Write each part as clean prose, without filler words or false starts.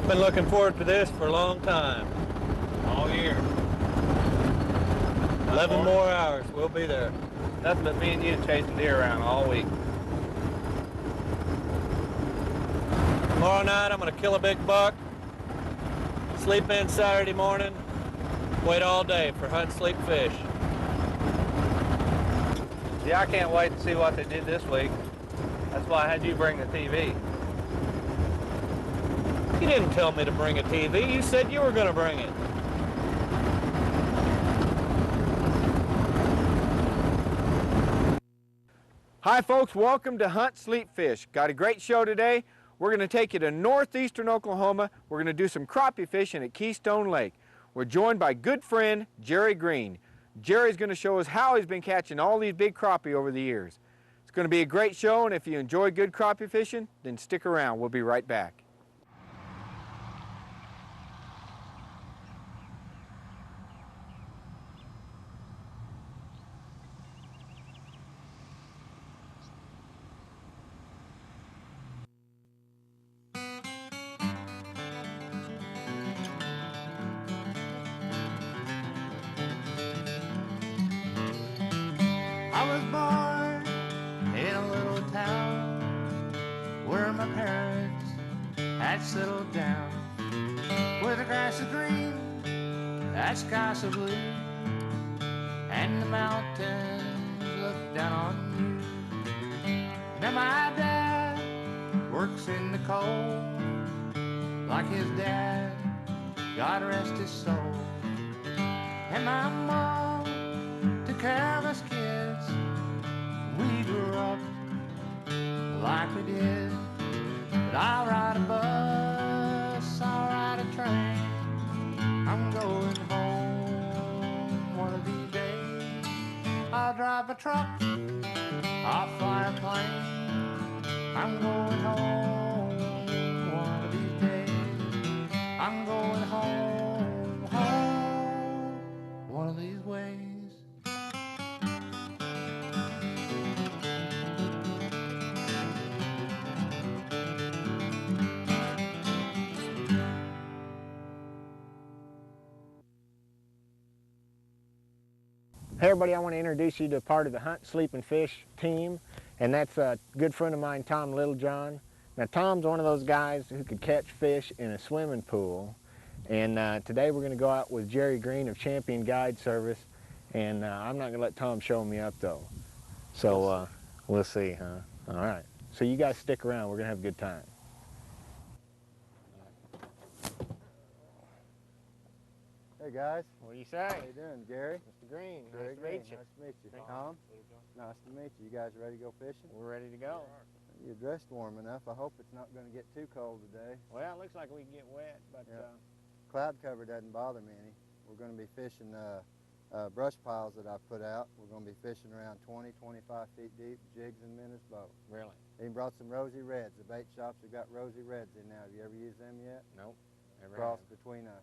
Been looking forward to this for a long time. All year. 11 more hours, we'll be there. Nothing but me and you chasing deer around all week. Tomorrow night I'm gonna kill a big buck, sleep in Saturday morning, wait all day for hunt, sleep, fish. Yeah, I can't wait to see what they did this week. That's why I had you bring the TV. You didn't tell me to bring a TV, you said you were gonna bring it. Hi folks, welcome to Hunt, Sleep, Fish. Got a great show today. We're going to take you to northeastern Oklahoma. We're going to do some crappie fishing at Keystone Lake. We're joined by good friend Jerry Green. Jerry's going to show us how he's been catching all these big crappie over the years. It's going to be a great show, and if you enjoy good crappie fishing, then stick around. We'll be right back. I was born in a little town where my parents had settled down, where the grass is green, that sky so blue, and the mountains look down on you. Now my dad works in the coal like his dad, God rest his soul. And my mom took care of us kids. We grew up like we did. But I'll ride a bus, I'll ride a train. I'm going home one of these days. I'll drive a truck, I'll fly a plane. I'm going home one of these days. I'm going home, home one of these ways. Hey everybody, I want to introduce you to part of the Hunt, Sleep, and Fish team, and that's a good friend of mine, Tom Littlejohn. Now Tom's one of those guys who could catch fish in a swimming pool, and today we're going to go out with Jerry Green of Champion Guide Service, and I'm not going to let Tom show me up though. So we'll see, huh? All right. So you guys stick around, we're going to have a good time. Hey guys. What do you say? How you doing, Gary? Mr. Green, Gary nice to Green. meet you. Nice to meet you. Tom? Nice to meet you. You guys ready to go fishing? We're ready to go. You're dressed warm enough. I hope it's not going to get too cold today. Well, it looks like we can get wet, but Cloud cover doesn't bother me any. We're going to be fishing brush piles that I've put out. We're going to be fishing around 20, 25 feet deep, jigs and minnows both. Really? Even brought some rosy reds. The bait shops have got rosy reds in now. Have you ever used them yet? Nope. Never Cross have. between a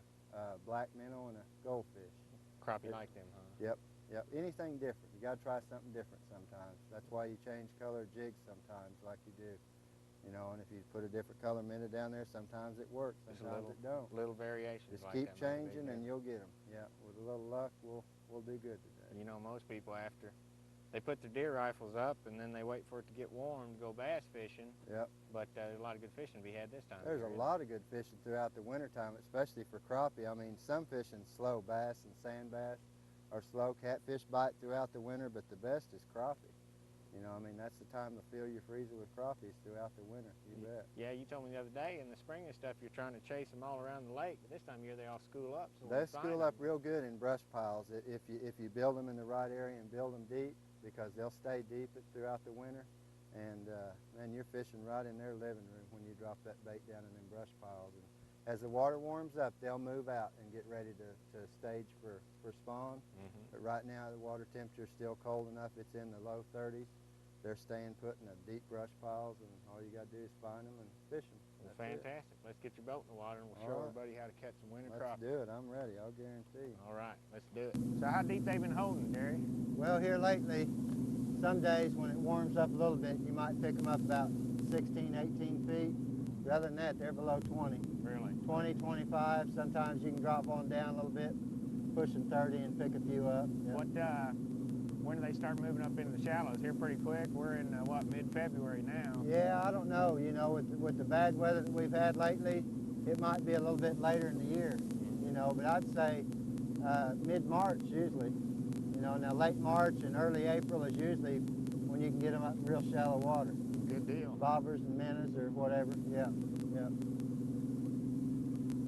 black minnow and a goldfish. Crappie like them, huh? Yep. Yep, anything different. You got to try something different sometimes. That's why you change color jigs sometimes like you do. You know, and if you put a different color minnow down there, sometimes it works, sometimes it don't. Little variations. Just like keep that changing and you'll get them. Yeah, with a little luck, we'll do good today. You know, most people after they put their deer rifles up and then they wait for it to get warm to go bass fishing. Yep. But there's a lot of good fishing to be had this time. There's a lot of good fishing throughout the wintertime, especially for crappie. I mean, some fishing slow bass and sand bass or slow catfish bite throughout the winter, but the best is crappie. You know, I mean, that's the time to fill your freezer with crappies throughout the winter, you bet. Yeah, you told me the other day in the spring and stuff you're trying to chase them all around the lake, but this time of year they all school up. So they school up real good in brush piles if you build them in the right area and build them deep, because they'll stay deep throughout the winter. And man, you're fishing right in their living room when you drop that bait down in them brush piles. And as the water warms up, they'll move out and get ready to stage for spawn. But right now the water temperature is still cold enough. It's in the low 30s. They're staying put in the deep brush piles, and all you got to do is find them and fish them. Well, fantastic. Let's get your boat in the water and we'll show everybody how to catch some winter crappie. Let's do it. I'm ready. I'll guarantee. All right, let's do it. So how deep they been holding, Jerry? Well, here lately, some days when it warms up a little bit, you might pick them up about 16, 18 feet. But other than that, they're below 20. Really? 20, 25. Sometimes you can drop on down a little bit, pushing 30 and pick a few up. Yep. When do they start moving up into the shallows? Here pretty quick. We're in what, mid-February now. Yeah, I don't know. You know, with the bad weather that we've had lately, it might be a little bit later in the year. You know, but I'd say mid-March usually. You know, now late March and early April is usually when you can get them up in real shallow water. Good deal. Bobbers and minnows or whatever. Yeah, yeah.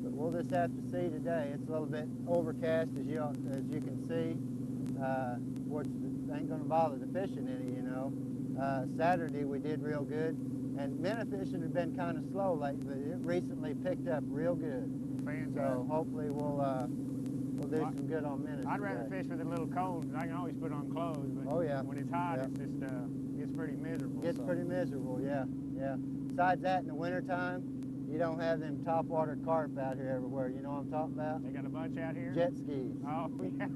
But we'll just have to see today. It's a little bit overcast as you can see. Which ain't going to bother the fishing any, you know. Saturday we did real good, and minnow fishing had been kind of slow lately, but it recently picked up real good. Fantastic. So hopefully we'll do some good on minnows. I'd rather today. fish with it a little cold, because I can always put on clothes, but Oh, yeah. when it's hot, Yeah. it's just gets pretty miserable. Gets so. pretty miserable, yeah, yeah. Besides that, in the wintertime, you don't have them topwater carp out here everywhere. You know what I'm talking about? They got a bunch out here? Jet skis. Oh, yeah.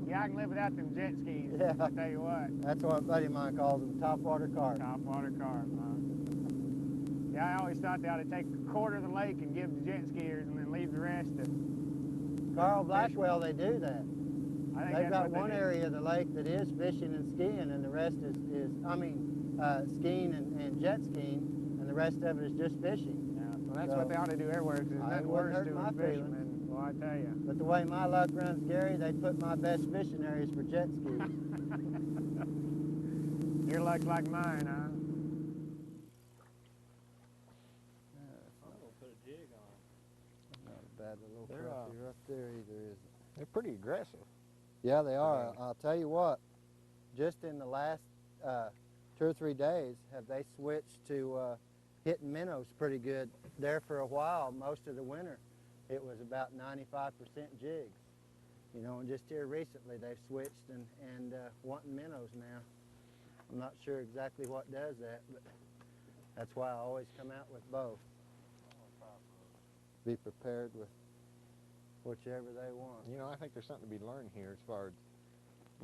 Yeah, I can live without them jet skis. Yeah. I tell you what. That's what a buddy of mine calls them, topwater carp. Topwater carp, huh? Yeah, I always thought they ought to take a quarter of the lake and give the jet skiers and then leave the rest to... Carl Blackwell, they do that. I think They've that's got what one they do. area of the lake that is fishing and skiing, and the rest is skiing and jet skiing, and the rest of it is just fishing. Yeah, well, that's So, what they ought to do everywhere, because there's it nothing wouldn't worse hurt to my a fisherman. feelings. Well, I tell you. But the way my luck runs, Gary, they put my best fishing areas for jet skis. Your luck's like mine, huh? I'm gonna put a jig on. Not a bad little They're, crappie right there either, is it? They're pretty aggressive. Yeah, they are. I'll tell you what, just in the last 2 or 3 days, have they switched to hitting minnows pretty good. There for a while, most of the winter, it was about 95% jigs. You know, and just here recently they've switched and wanting minnows now. I'm not sure exactly what does that, but that's why I always come out with both. Be prepared with whichever they want. You know, I think there's something to be learned here as far as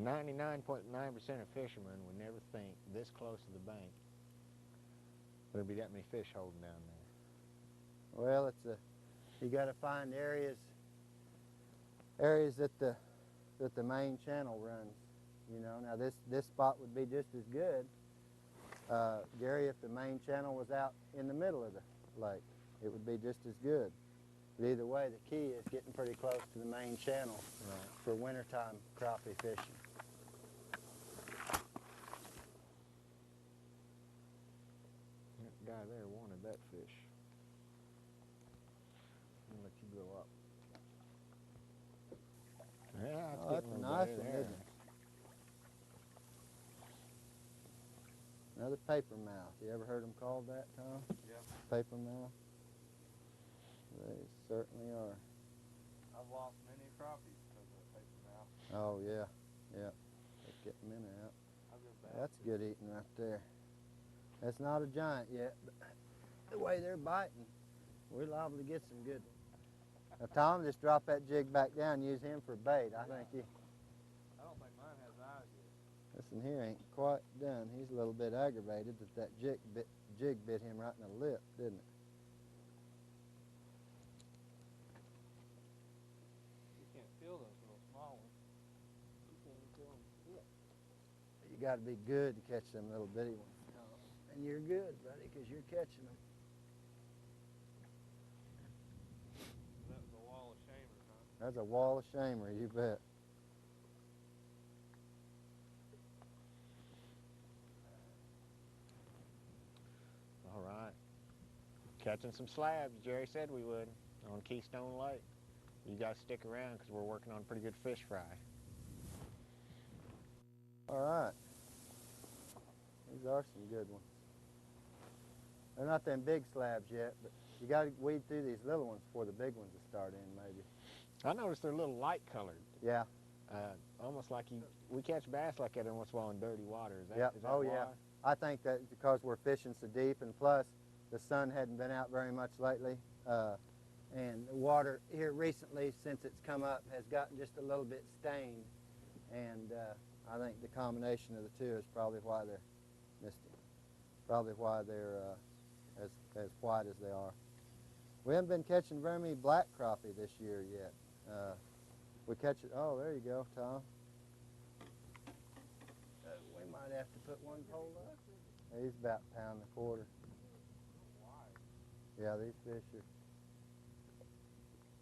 99.9% of fishermen would never think this close to the bank there'd be that many fish holding down there. Well, you got to find areas that the main channel runs. You know, now this spot would be just as good, Gary, if the main channel was out in the middle of the lake. It would be just as good. But either way, the key is getting pretty close to the main channel for wintertime crappie fishing. That guy there wanted that fish. I'm gonna let you go up. Yeah, That's a nice one, isn't it? Another paper mouth. You ever heard them called that, Tom? Yeah. Paper mouth? They certainly are. I've lost many crappies because of paper mouth. Oh, yeah, yeah. Let's get them in out. I'll go back. That's good eating right there. That's not a giant yet, but the way they're biting, we're liable to get some good ones. Now, Tom, just drop that jig back down, use him for bait. I think he, I don't think mine has eyes yet. listen here, ain't quite done. He's a little bit aggravated that jig bit him right in the lip, didn't it? You can't feel those little small ones. You can't even feel them hit. You got to be good to catch them little bitty ones. And you're good, buddy, because you're catching them. That was a wall of shamers, huh? That's a wall of shamer, you bet. All right. Catching some slabs, Jerry said we would, on Keystone Lake. You guys stick around because we're working on a pretty good fish fry. All right. These are some good ones. They're not them big slabs yet, but you got to weed through these little ones before the big ones will start in, maybe. I noticed they're a little light colored. Yeah. Almost like we catch bass like that every once in a while in dirty water. Is that, Yeah. is that Oh, why? yeah. I think that because we're fishing so deep, and plus the sun hadn't been out very much lately, and the water here recently, since it's come up, has gotten just a little bit stained, and I think the combination of the two is probably why they're misty. Probably why they're as white as they are. We haven't been catching very many black crappie this year yet. We catch it, oh, there you go, Tom. We might have to put one pole up. He's about a pound and a quarter. Yeah, these fish are,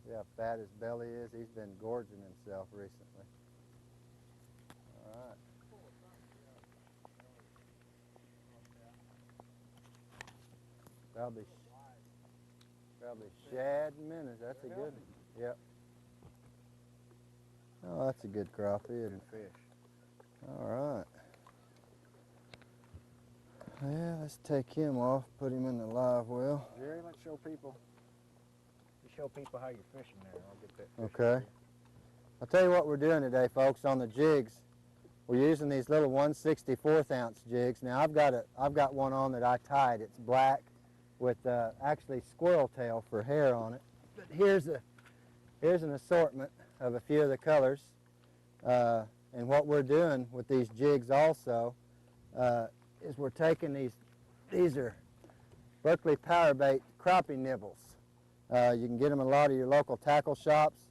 yeah, how fat his belly is. He's been gorging himself recently. All right. Probably shad and minnows. That's a good one. Yep. Oh, that's a good crappie, isn't it? Fish. All right. Yeah, let's take him off, put him in the live well. Jerry, let's show people. You show people how you're fishing there. I'll get that fish. Okay. I'll tell you what we're doing today, folks, on the jigs. We're using these little 1/64 ounce jigs. Now I've got one on that I tied. It's black with actually squirrel tail for hair on it. But here's an assortment of a few of the colors. And what we're doing with these jigs also is we're taking these are Berkeley Power Bait crappie nibbles. You can get them at a lot of your local tackle shops.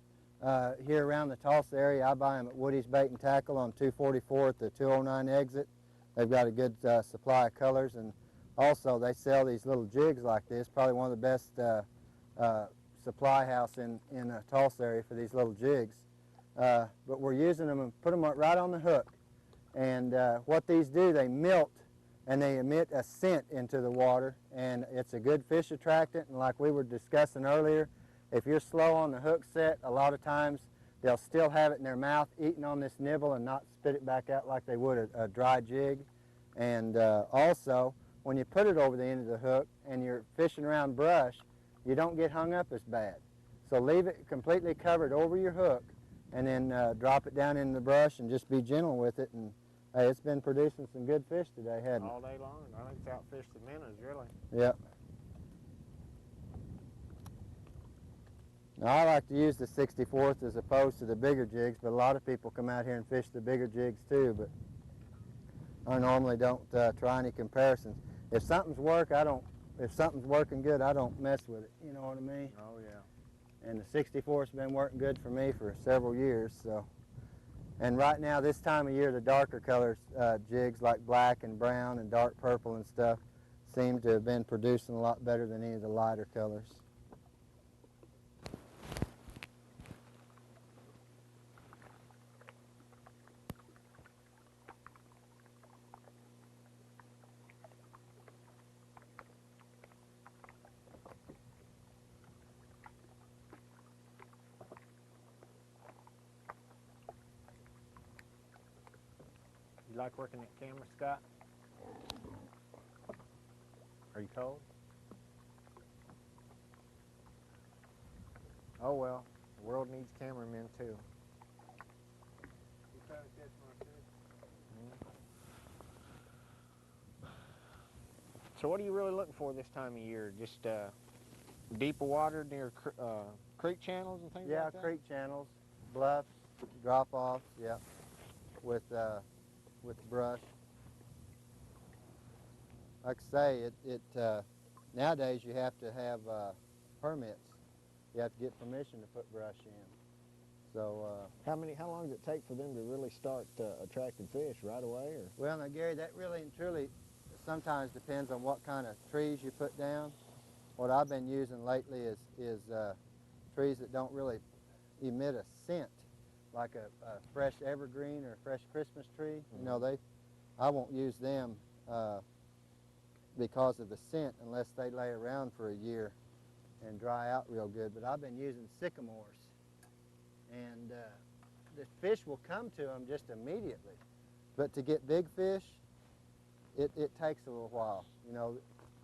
Here around the Tulsa area, I buy them at Woody's Bait and Tackle on 244 at the 209 exit. They've got a good supply of colors, and also they sell these little jigs like this. Probably one of the best supply house in the Tulsa area for these little jigs. But we're using them and put them right on the hook. And what these do, they melt and they emit a scent into the water, and it's a good fish attractant. And like we were discussing earlier, if you're slow on the hook set, a lot of times they'll still have it in their mouth eating on this nibble and not spit it back out like they would a dry jig. And also, when you put it over the end of the hook and you're fishing around brush, you don't get hung up as bad. So leave it completely covered over your hook and then drop it down in the brush and just be gentle with it. And hey, it's been producing some good fish today, hasn't it? All day long. I think it's outfished the minnows, really. Yep. Now, I like to use the 64th as opposed to the bigger jigs, but a lot of people come out here and fish the bigger jigs too, but I normally don't try any comparisons. If something's working good, I don't mess with it, you know what I mean? Oh, yeah. And the 64th's been working good for me for several years, so. And right now, this time of year, the darker colors jigs like black and brown and dark purple and stuff seem to have been producing a lot better than any of the lighter colors. You like working that camera, Scott? Are you cold? Oh well, the world needs cameramen too. So what are you really looking for this time of year? Just deeper water near creek channels and things like that? Yeah, creek channels, bluffs, drop-offs, yeah, with brush. Like I say, nowadays you have to have permits. You have to get permission to put brush in. So How long does it take for them to really start attracting fish right away? Or? well, now Gary, that really and truly sometimes depends on what kind of trees you put down. What I've been using lately is trees that don't really emit a scent, like a fresh evergreen or a fresh Christmas tree. Mm-hmm. You know, I won't use them because of the scent unless they lay around for a year and dry out real good. But I've been using sycamores, and the fish will come to them just immediately. But to get big fish, it takes a little while. You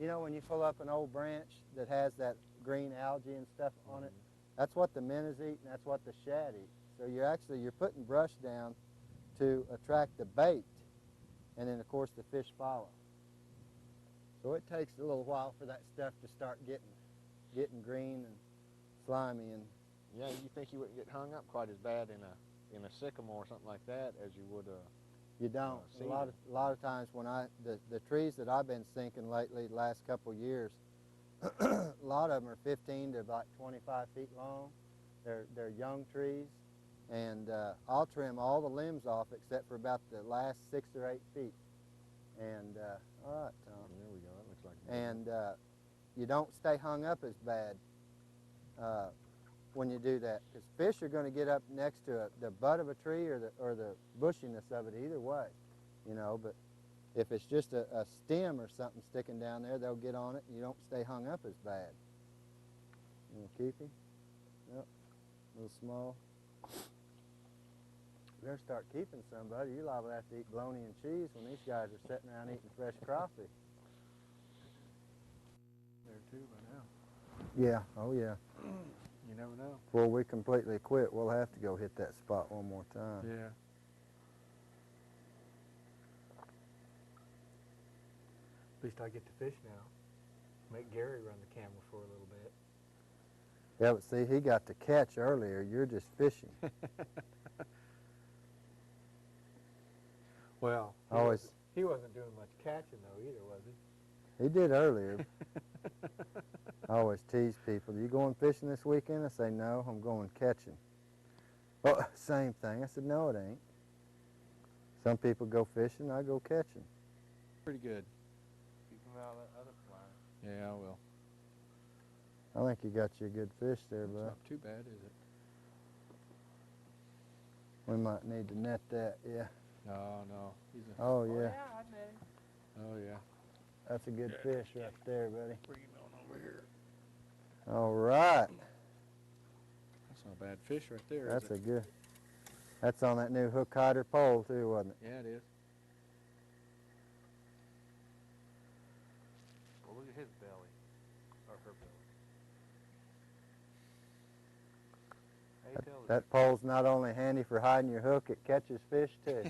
know when you pull up an old branch that has that green algae and stuff on it, that's what the minnows eat and that's what the shad eat. So you're putting brush down to attract the bait, and then of course the fish follow. So it takes a little while for that stuff to start getting green and slimy. And yeah, you think you wouldn't get hung up quite as bad in a sycamore or something like that as you would you don't. A lot of times when the trees that I've been sinking lately, the last couple of years, A lot of them are 15 to about 25 feet long. They're young trees, and I'll trim all the limbs off except for about the last 6 or 8 feet. And all right, Tom. There we go. That looks like. And you don't stay hung up as bad when you do that, because fish are going to get up next to the butt of a tree or the bushiness of it either way, you know. But if it's just a stem or something sticking down there, they'll get on it, and you don't stay hung up as bad. You want to keep him? Yep. A little small. You better start keeping somebody. You're liable to have to eat bologna and cheese when these guys are sitting around eating fresh crappie. There too by now. Yeah. Oh yeah. You never know. Before we completely quit, we'll have to go hit that spot one more time. Yeah. At least I get to fish now. Make Gary run the camera for a little bit. Yeah, but see, he got to catch earlier. You're just fishing. Well, he wasn't doing much catching though either, was he? He did earlier. I always tease people, "You going fishing this weekend?" I say, "No, I'm going catching." Oh, same thing. I said, "No, it ain't." Some people go fishing, I go catching. Pretty good. Keep them out of that other fly. Yeah, I will. I think you got you a good fish there, It's bud. not too bad, is it? We might need to net that, yeah. No, no. He's a, Oh, Oh, yeah. yeah, I met him. oh, yeah. That's a good fish right there, buddy. Bring him on over here. All right. That's not a bad fish right there, That's is a it? good. That's on that new hook hider pole, too, wasn't it? Yeah, it is. Well, look at his belly. Or her belly. Hey, tell the That pole's not only handy for hiding your hook, it catches fish, too.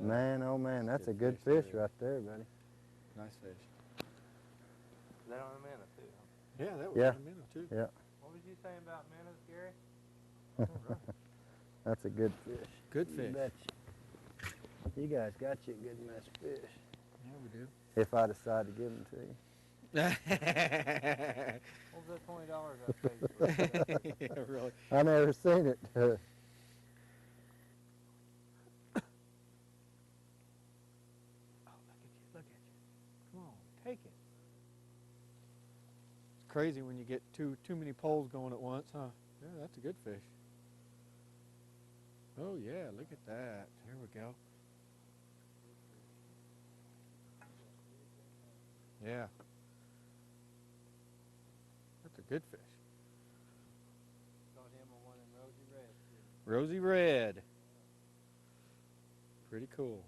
Man, oh man, that's a good fish right there, buddy. Nice fish. Is that on the minnow too? Huh? Yeah, that was Yeah. a minnow too. Yeah, What was you saying about minnows, Gary? that's a good fish. Good You fish. betcha. You guys got you a good mess of fish. Yeah, we do. If I decide to give them to you. What was that $20 I paid for? Yeah, really. I never seen it. Look at you. Come on, take it. It's crazy when you get too many poles going at once, huh? Yeah, that's a good fish. Oh yeah, look at that. Here we go. Yeah. That's a good fish. Caught him on one of them rosy reds. Rosy red. Pretty cool.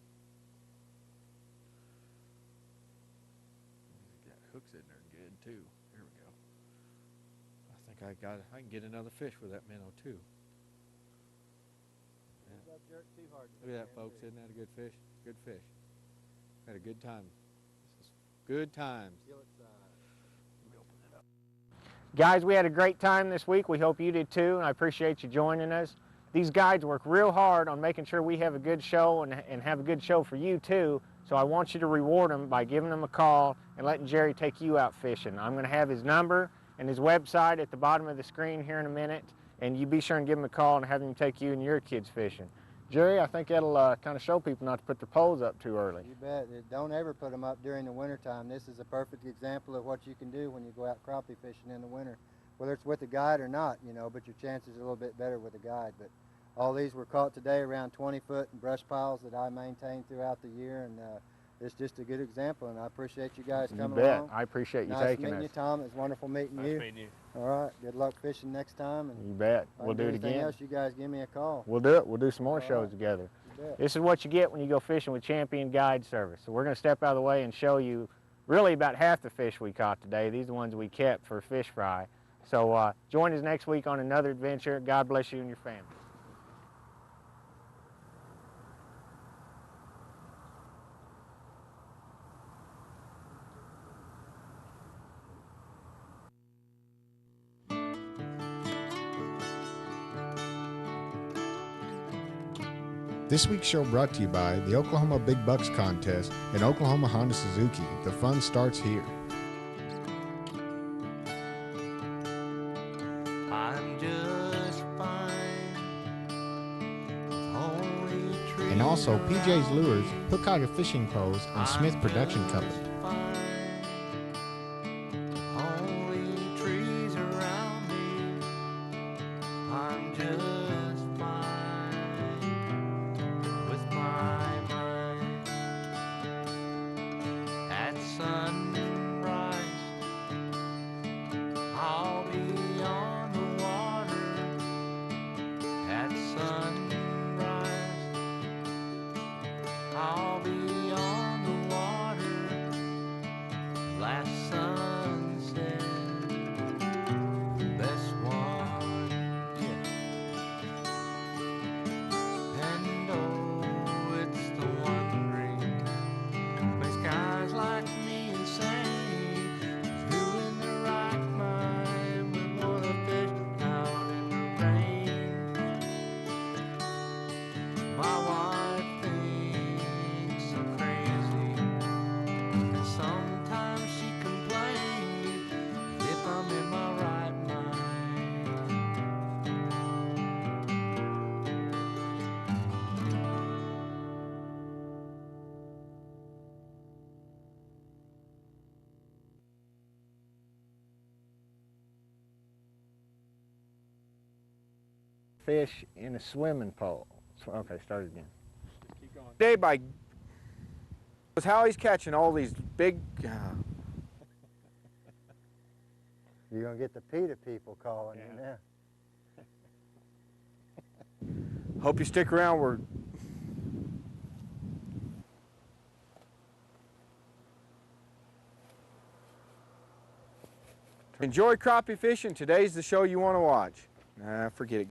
Got hooks in there good too. There we go. I think I can get another fish with that minnow too. Yeah. Jerk too hard. Look at that, folks. Isn't that a good fish? Good fish. Had a good time. This is good times. Guys, we had a great time this week. We hope you did too, and I appreciate you joining us. These guides work real hard on making sure we have a good show and have a good show for you too. So I want you to reward them by giving them a call and letting Jerry take you out fishing. I'm going to have his number and his website at the bottom of the screen here in a minute, and you be sure and give him a call and have him take you and your kids fishing. Jerry, I think that'll kind of show people not to put their poles up too early. You bet. Don't ever put them up during the wintertime. This is a perfect example of what you can do when you go out crappie fishing in the winter, whether it's with a guide or not, you know, but your chances are a little bit better with a guide. But all these were caught today around 20-foot in brush piles that I maintain throughout the year, and it's just a good example, and I appreciate you guys coming You bet. along. I appreciate you Nice taking meeting us. you, Tom. It was wonderful meeting Nice you. meeting you. All right. Good luck fishing next time. And You bet. if I We'll can do it anything again. else, you guys give me a call. We'll do it. We'll do some more All shows right. together. You bet. This is what you get when you go fishing with Champion Guide Service. So we're going to step out of the way and show you really about half the fish we caught today. These are the ones we kept for fish fry. So join us next week on another adventure. God bless you and your family. This week's show brought to you by the Oklahoma Big Bucks Contest and Oklahoma Honda Suzuki. The fun starts here. Also, PJ's Lures, Hookhaga Fishing Poles, and Smith Production Company. Only trees around me, I'm just fine with my mind. At sunrise, I'll be on the water. At sunrise, I'll be on the water. Last sunset, best one yet. And oh, it's the wondering makes guys like me insane. Who in their right mind would wanna fish out in the rain? My wife thinks I'm crazy, and sometimes she complains if I'm in my right mind. Fish in a swimming pole. Okay, start again. Day by was how he's catching all these big. You're gonna get the PETA people calling you now. Hope you stick around. We're enjoy crappie fishing. Today's the show you want to watch. Nah, forget it.